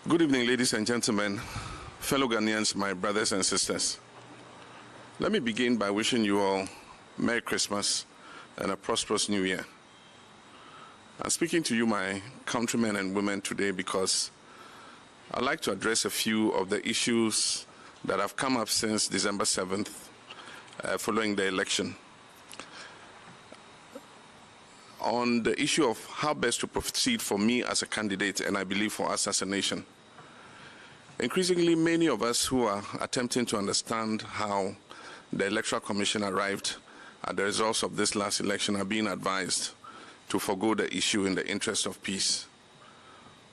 Good evening, ladies and gentlemen, fellow Ghanaians, my brothers and sisters. Let me begin by wishing you all Merry Christmas and a prosperous New Year. I'm speaking to you, my countrymen and women, today because I'd like to address a few of the issues that have come up since December 7th, following the election. On the issue of how best to proceed for me as a candidate, and I believe for us as a nation. Increasingly, many of us who are attempting to understand how the Electoral Commission arrived at the results of this last election are being advised to forgo the issue in the interest of peace.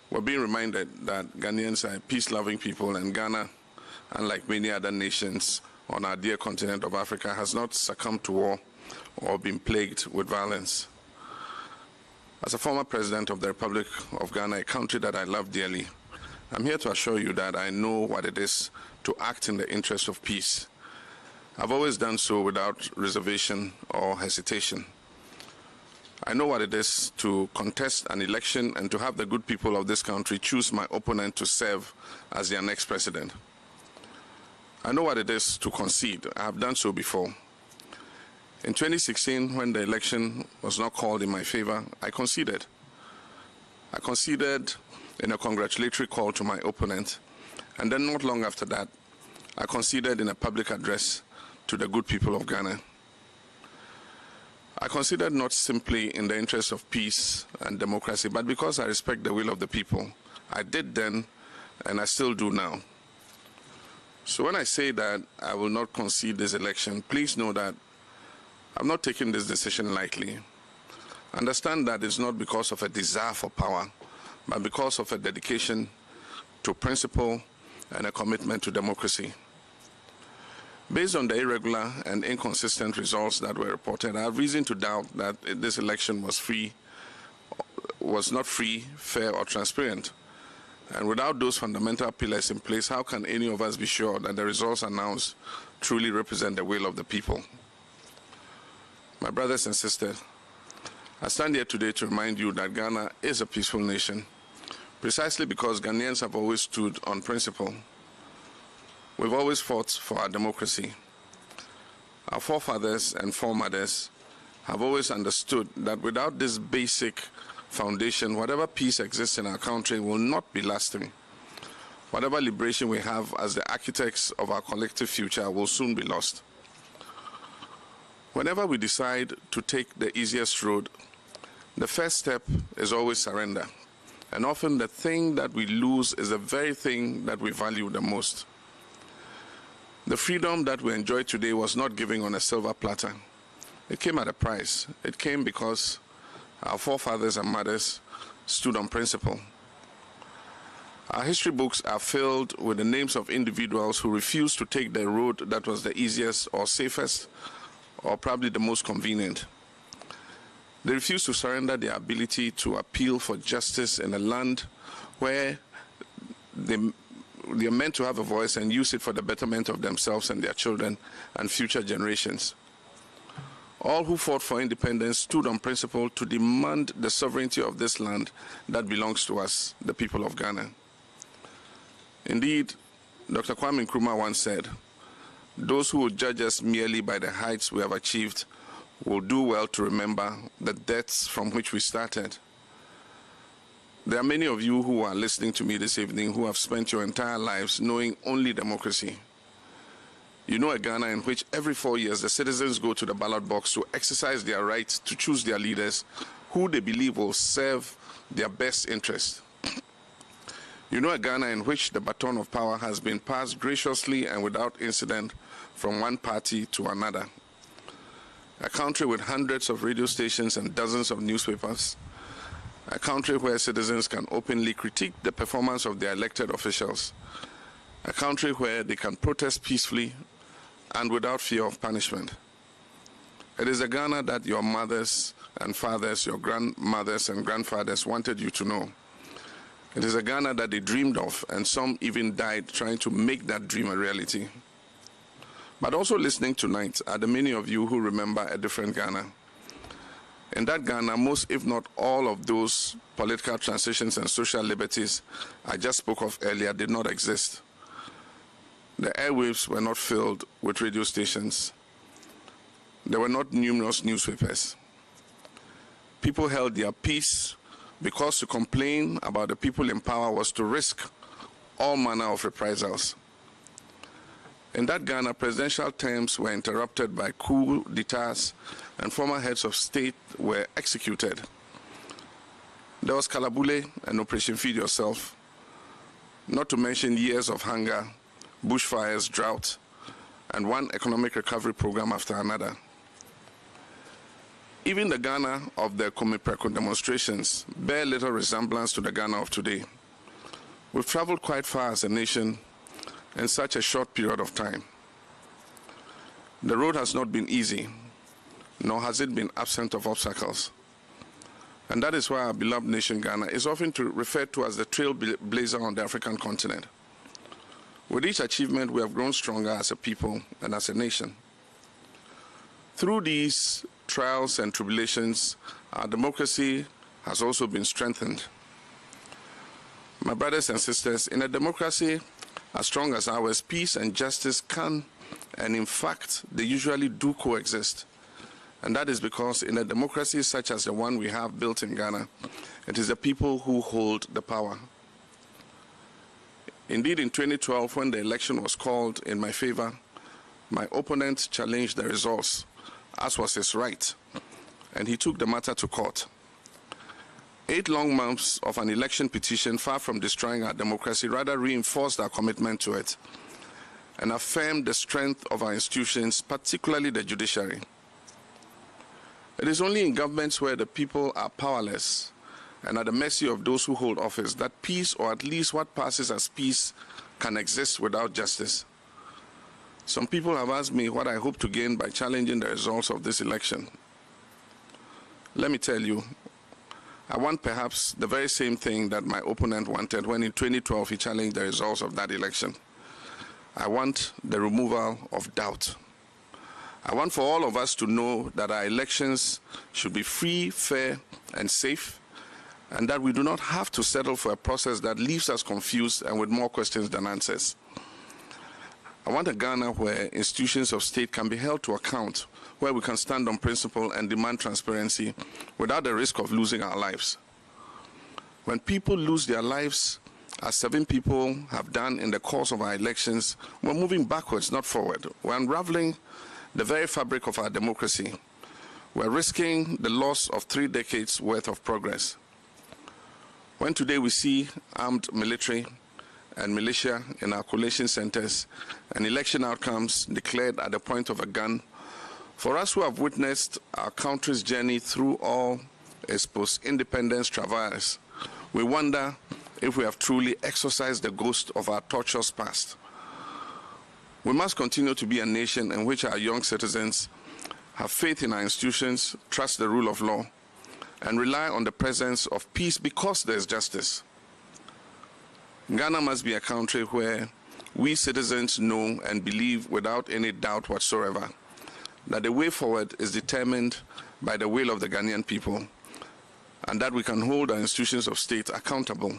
We're being reminded that Ghanaians are a peace-loving people, and Ghana, unlike many other nations on our dear continent of Africa, has not succumbed to war or been plagued with violence. As a former president of the Republic of Ghana, a country that I love dearly, I'm here to assure you that I know what it is to act in the interest of peace. I've always done so without reservation or hesitation. I know what it is to contest an election and to have the good people of this country choose my opponent to serve as their next president. I know what it is to concede. I have done so before. In 2016, when the election was not called in my favor, I conceded. I conceded in a congratulatory call to my opponent, and then not long after that, I conceded in a public address to the good people of Ghana. I conceded not simply in the interest of peace and democracy, but because I respect the will of the people. I did then, and I still do now. So when I say that I will not concede this election, please know that I'm not taking this decision lightly. Understand that it's not because of a desire for power, but because of a dedication to principle and a commitment to democracy. Based on the irregular and inconsistent results that were reported, I have reason to doubt that this election was not free, fair, or transparent. And without those fundamental pillars in place, how can any of us be sure that the results announced truly represent the will of the people? My brothers and sisters, I stand here today to remind you that Ghana is a peaceful nation, precisely because Ghanaians have always stood on principle. We've always fought for our democracy. Our forefathers and foremothers have always understood that without this basic foundation, whatever peace exists in our country will not be lasting. Whatever liberation we have as the architects of our collective future will soon be lost. Whenever we decide to take the easiest road, the first step is always surrender. And often the thing that we lose is the very thing that we value the most. The freedom that we enjoy today was not given on a silver platter. It came at a price. It came because our forefathers and mothers stood on principle. Our history books are filled with the names of individuals who refused to take the road that was the easiest or safest or probably the most convenient. They refused to surrender their ability to appeal for justice in a land where they are meant to have a voice and use it for the betterment of themselves and their children and future generations. All who fought for independence stood on principle to demand the sovereignty of this land that belongs to us, the people of Ghana. Indeed, Dr. Kwame Nkrumah once said, "Those who will judge us merely by the heights we have achieved will do well to remember the depths from which we started." There are many of you who are listening to me this evening who have spent your entire lives knowing only democracy. You know a Ghana in which every 4 years the citizens go to the ballot box to exercise their right to choose their leaders who they believe will serve their best interest. You know a Ghana in which the baton of power has been passed graciously and without incident from one party to another. A country with hundreds of radio stations and dozens of newspapers. A country where citizens can openly critique the performance of their elected officials. A country where they can protest peacefully and without fear of punishment. It is a Ghana that your mothers and fathers, your grandmothers and grandfathers wanted you to know. It is a Ghana that they dreamed of, and some even died trying to make that dream a reality. But also listening tonight are the many of you who remember a different Ghana. In that Ghana, most, if not all, of those political transitions and social liberties I just spoke of earlier did not exist. The airwaves were not filled with radio stations. There were not numerous newspapers. People held their peace because to complain about the people in power was to risk all manner of reprisals. In that Ghana, presidential terms were interrupted by coup d'etats and former heads of state were executed. There was Kalabule and Operation Feed Yourself, not to mention years of hunger, bushfires, drought, and one economic recovery program after another. Even the Ghana of the Komipreko demonstrations bear little resemblance to the Ghana of today. We've traveled quite far as a nation in such a short period of time. The road has not been easy, nor has it been absent of obstacles. And that is why our beloved nation Ghana is often referred to as the trailblazer on the African continent. With each achievement, we have grown stronger as a people and as a nation. Through these trials and tribulations, our democracy has also been strengthened. My brothers and sisters, in a democracy as strong as ours, peace and justice can, and in fact, they usually do coexist. And that is because in a democracy such as the one we have built in Ghana, it is the people who hold the power. Indeed, in 2012, when the election was called in my favor, my opponent challenged the results, as was his right, and he took the matter to court. 8 long months of an election petition, far from destroying our democracy, rather reinforced our commitment to it and affirmed the strength of our institutions, particularly the judiciary. It is only in governments where the people are powerless and at the mercy of those who hold office that peace, or at least what passes as peace, can exist without justice. Some people have asked me what I hope to gain by challenging the results of this election. Let me tell you, I want perhaps the very same thing that my opponent wanted when in 2012 he challenged the results of that election. I want the removal of doubt. I want for all of us to know that our elections should be free, fair, and safe, and that we do not have to settle for a process that leaves us confused and with more questions than answers. I want a Ghana where institutions of state can be held to account, where we can stand on principle and demand transparency without the risk of losing our lives. When people lose their lives, as 7 people have done in the course of our elections, we're moving backwards, not forward. We're unraveling the very fabric of our democracy. We're risking the loss of 3 decades worth of progress. When today we see armed military and militia in our collation centers and election outcomes declared at the point of a gun, for us who have witnessed our country's journey through all its post-independence travails, we wonder if we have truly exorcised the ghost of our torturous past. We must continue to be a nation in which our young citizens have faith in our institutions, trust the rule of law, and rely on the presence of peace because there is justice. Ghana must be a country where we citizens know and believe without any doubt whatsoever that the way forward is determined by the will of the Ghanaian people, and that we can hold our institutions of state accountable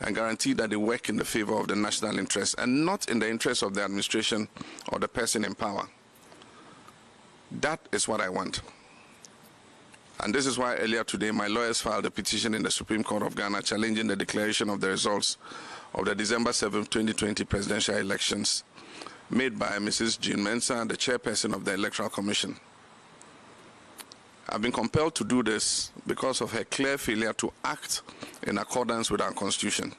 and guarantee that they work in the favor of the national interest and not in the interest of the administration or the person in power. That is what I want. And this is why earlier today my lawyers filed a petition in the Supreme Court of Ghana challenging the declaration of the results of the December 7, 2020 presidential elections made by Mrs. Jean Mensah, the chairperson of the Electoral Commission. I've been compelled to do this because of her clear failure to act in accordance with our Constitution.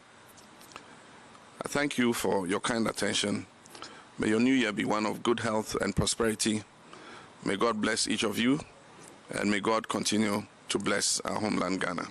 I thank you for your kind attention. May your new year be one of good health and prosperity. May God bless each of you, and may God continue to bless our homeland, Ghana.